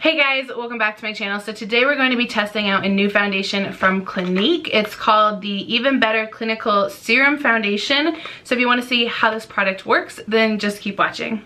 Hey guys, welcome back to my channel. So today we're going to be testing out a new foundation from Clinique. It's called the Even Better Clinical Serum Foundation. So if you want to see how this product works, then just keep watching.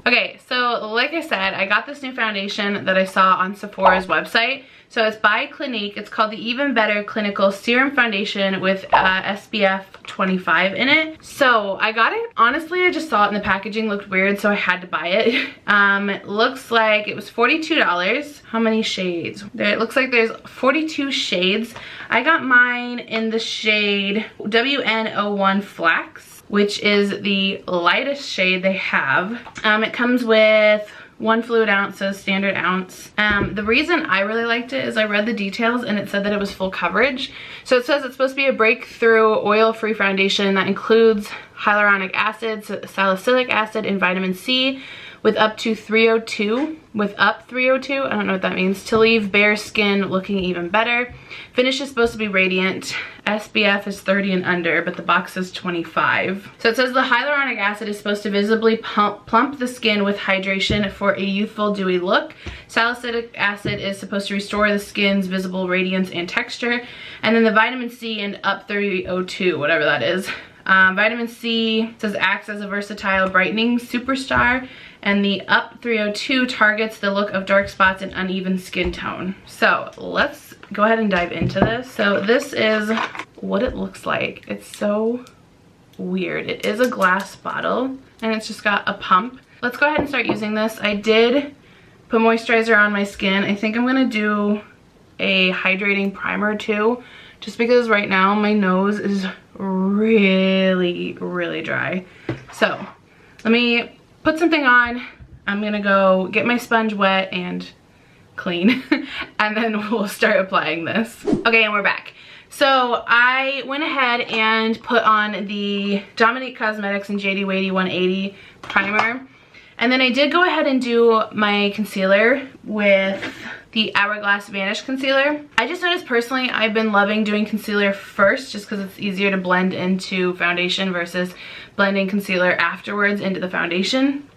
Okay, so like I said, I got this new foundation that I saw on Sephora's website. So it's by Clinique. It's called the Even Better Clinical Serum Foundation with SPF 25 in it. So I got it. Honestly, I just saw it in the packaging, looked weird, so I had to buy it. It looks like it was $42. How many shades? It looks like there's 42 shades. I got mine in the shade WN01 Flax, which is the lightest shade they have. It comes with 1 fluid ounce, so standard ounce. The reason I really liked it is I read the details and it said that it was full coverage. So it says it's supposed to be a breakthrough oil-free foundation that includes hyaluronic acid, salicylic acid, and vitamin C with up 302, I don't know what that means, to leave bare skin looking even better. Finish is supposed to be radiant. SPF is 30 and under, but the box is 25. So it says the hyaluronic acid is supposed to visibly plump the skin with hydration for a youthful, dewy look. Salicylic acid is supposed to restore the skin's visible radiance and texture. And then the vitamin C and up 302, whatever that is. Vitamin C says acts as a versatile brightening superstar, and the up 302 targets the look of dark spots and uneven skin tone. So let's go ahead and dive into this. So this is what it looks like. It's so weird. It is a glass bottle and it's just got a pump. Let's go ahead and start using this. I did put moisturizer on my skin. I think I'm gonna do a hydrating primer too, just because right now my nose is really dry. So let me put something on. I'm gonna go get my sponge wet and clean and then we'll start applying this. Okay, and we're back. So I went ahead and put on the Dominique Cosmetics and JD Wadey 180 primer, and then I did go ahead and do my concealer with the Hourglass Vanish Concealer. I just noticed personally I've been loving doing concealer first just because it's easier to blend into foundation versus blending concealer afterwards into the foundation.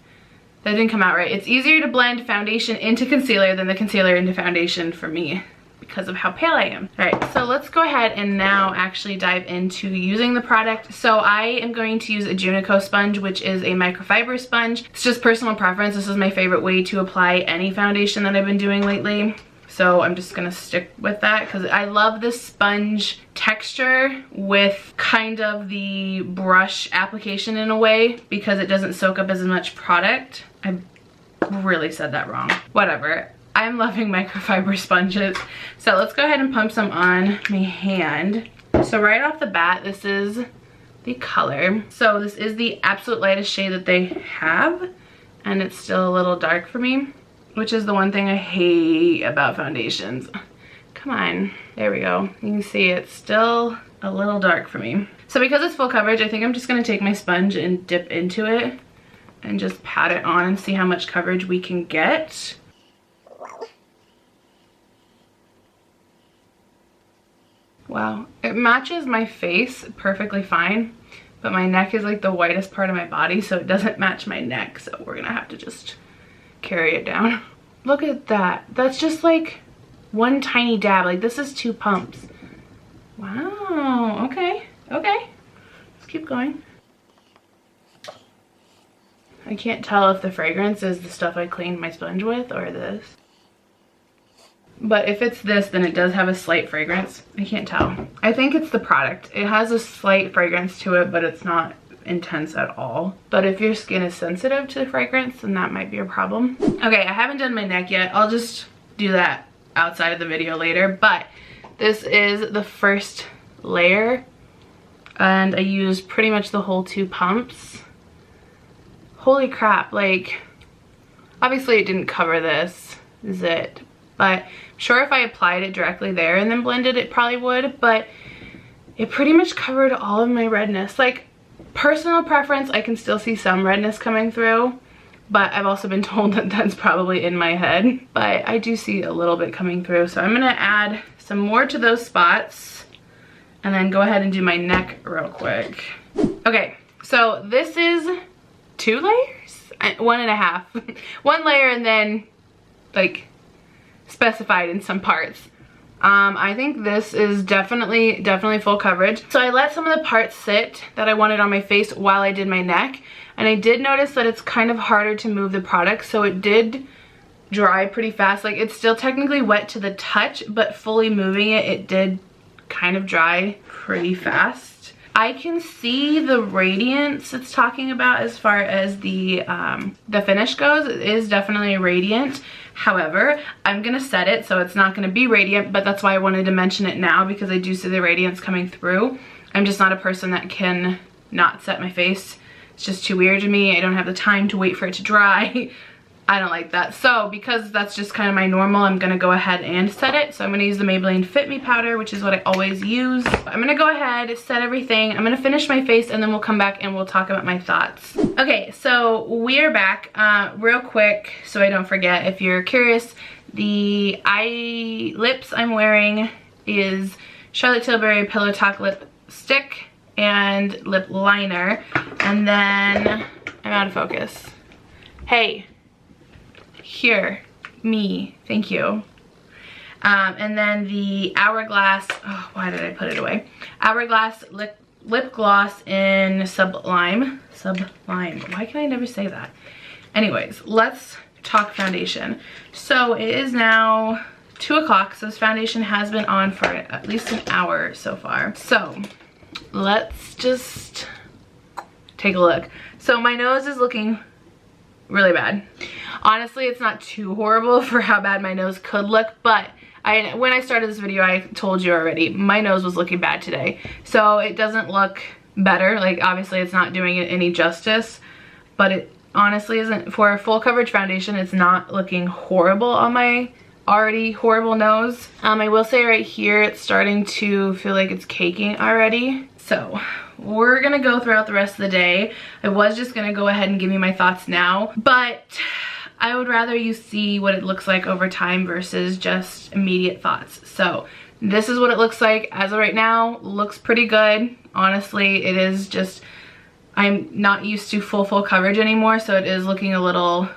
That didn't come out right. It's easier to blend foundation into concealer than the concealer into foundation for me because of how pale I am. All right, so let's go ahead and now actually dive into using the product. So I am going to use a Junico sponge, which is a microfiber sponge. It's just personal preference. This is my favorite way to apply any foundation that I've been doing lately. So I'm just gonna stick with that because I love this sponge texture with kind of the brush application in a way because it doesn't soak up as much product. I really said that wrong. Whatever. I'm loving microfiber sponges. So let's go ahead and pump some on my hand. So right off the bat, this is the color. So this is the absolute lightest shade that they have, and it's still a little dark for me, which is the one thing I hate about foundations. Come on, there we go. You can see it's still a little dark for me. So because it's full coverage, I think I'm just gonna take my sponge and dip into it and just pat it on and see how much coverage we can get. Wow, it matches my face perfectly fine, but my neck is like the whitest part of my body, so it doesn't match my neck, so we're gonna have to just carry it down. Look at that. That's just like one tiny dab. Like this is 2 pumps. Wow, okay. Let's keep going. I can't tell if the fragrance is the stuff I cleaned my sponge with or this. But if it's this, then it does have a slight fragrance. I can't tell. I think it's the product. It has a slight fragrance to it, but it's not intense at all. But if your skin is sensitive to the fragrance, then that might be a problem. Okay, I haven't done my neck yet. I'll just do that outside of the video later. But this is the first layer, and I used pretty much the whole 2 pumps. Holy crap, like, obviously it didn't cover this zit, but I'm sure if I applied it directly there and then blended it probably would, but it pretty much covered all of my redness. Like, personal preference, I can still see some redness coming through, but I've also been told that that's probably in my head, but I do see a little bit coming through. So I'm gonna add some more to those spots and then go ahead and do my neck real quick. Okay, so this is 2 layers? 1.5. 1 layer and then like specified in some parts. I think this is definitely full coverage. So I let some of the parts sit that I wanted on my face while I did my neck. And I did notice that it's kind of harder to move the product. So it did dry pretty fast. Like it's still technically wet to the touch, but fully moving it, it did kind of dry pretty fast. I can see the radiance it's talking about as far as the finish goes. It is definitely radiant. However, I'm gonna set it so it's not gonna be radiant, but that's why I wanted to mention it now, because I do see the radiance coming through. I'm just not a person that can not set my face. It's just too weird to me. I don't have the time to wait for it to dry. I don't like that. So because that's just kind of my normal, I'm gonna go ahead and set it. So I'm gonna use the Maybelline Fit Me powder, which is what I always use. I'm gonna go ahead, set everything. I'm gonna finish my face and then we'll come back and we'll talk about my thoughts. Okay, so we are back. Real quick, so I don't forget, if you're curious, the lips I'm wearing is Charlotte Tilbury Pillow Talk lipstick and lip liner. And then, I'm out of focus. Hey. Here, me, thank you. And then the Hourglass, oh, why did I put it away? Hourglass lip gloss in Sublime. Sublime, why can I never say that? Anyways, let's talk foundation. So it is now 2 o'clock, so this foundation has been on for at least an hour so far. So let's just take a look. So my nose is looking really bad. Honestly, it's not too horrible for how bad my nose could look, but when I started this video, I told you already, my nose was looking bad today. So it doesn't look better. Like, obviously it's not doing it any justice, but it honestly isn't. For a full coverage foundation, it's not looking horrible on my already horrible nose. I will say right here, it's starting to feel like it's caking already. So we're gonna go throughout the rest of the day. I was just gonna go ahead and give you my thoughts now, but I would rather you see what it looks like over time versus just immediate thoughts. So this is what it looks like as of right now. Looks pretty good. Honestly, it is just, I'm not used to full coverage anymore, so it is looking a little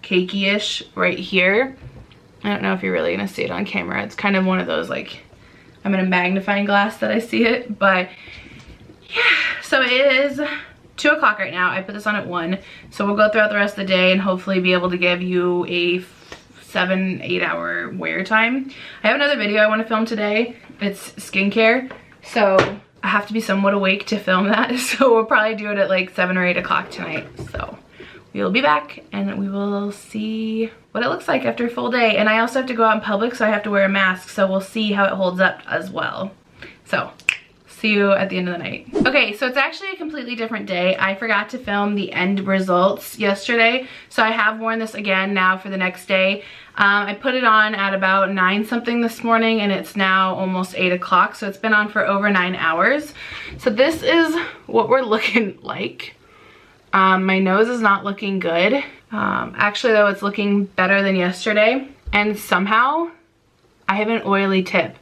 cakey-ish right here. I don't know if you're really gonna see it on camera. It's kind of one of those, like, I'm in a magnifying glass that I see it, but yeah. So it is 2 o'clock right now. I put this on at 1, so we'll go throughout the rest of the day and hopefully be able to give you a 7-8 hour wear time. I have another video I want to film today. It's skincare, so I have to be somewhat awake to film that, so we'll probably do it at like 7 or 8 o'clock tonight. So we will be back and we will see what it looks like after a full day. And I also have to go out in public, so I have to wear a mask, so we'll see how it holds up as well. So see you at the end of the night. Okay, so it's actually a completely different day. I forgot to film the end results yesterday, so I have worn this again now for the next day. I put it on at about 9 something this morning, and it's now almost 8 o'clock, so it's been on for over 9 hours. So this is what we're looking like. My nose is not looking good. Actually though, it's looking better than yesterday, and somehow I have an oily tip.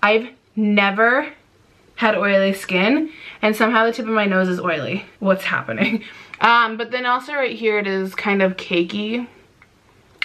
I've never had oily skin, and somehow the tip of my nose is oily. What's happening? But then also right here it is kind of cakey,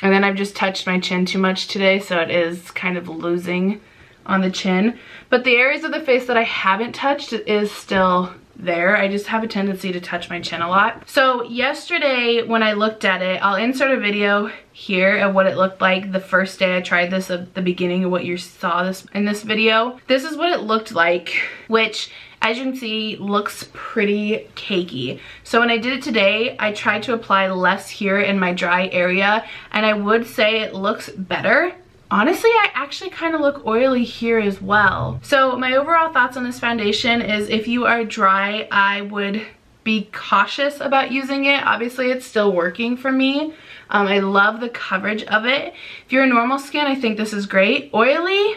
and then I've just touched my chin too much today, so it is kind of losing on the chin. But the areas of the face that I haven't touched is still there. I just have a tendency to touch my chin a lot. So yesterday when I looked at it, I'll insert a video here of what it looked like the first day I tried this, at the beginning of what you saw this in this video. This is what it looked like, which as you can see looks pretty cakey. So when I did it today, I tried to apply less here in my dry area, and I would say it looks better. Honestly, I actually kind of look oily here as well. So my overall thoughts on this foundation is, if you are dry, I would be cautious about using it. Obviously, it's still working for me. I love the coverage of it. If you're normal skin, I think this is great. Oily,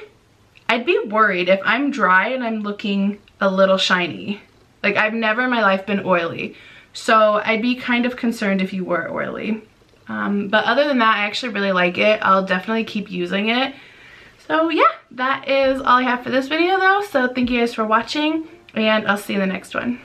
I'd be worried if I'm dry and I'm looking a little shiny. Like, I've never in my life been oily. So I'd be kind of concerned if you were oily. But other than that, I actually really like it. I'll definitely keep using it. So yeah, that is all I have for this video though. So thank you guys for watching, and I'll see you in the next one.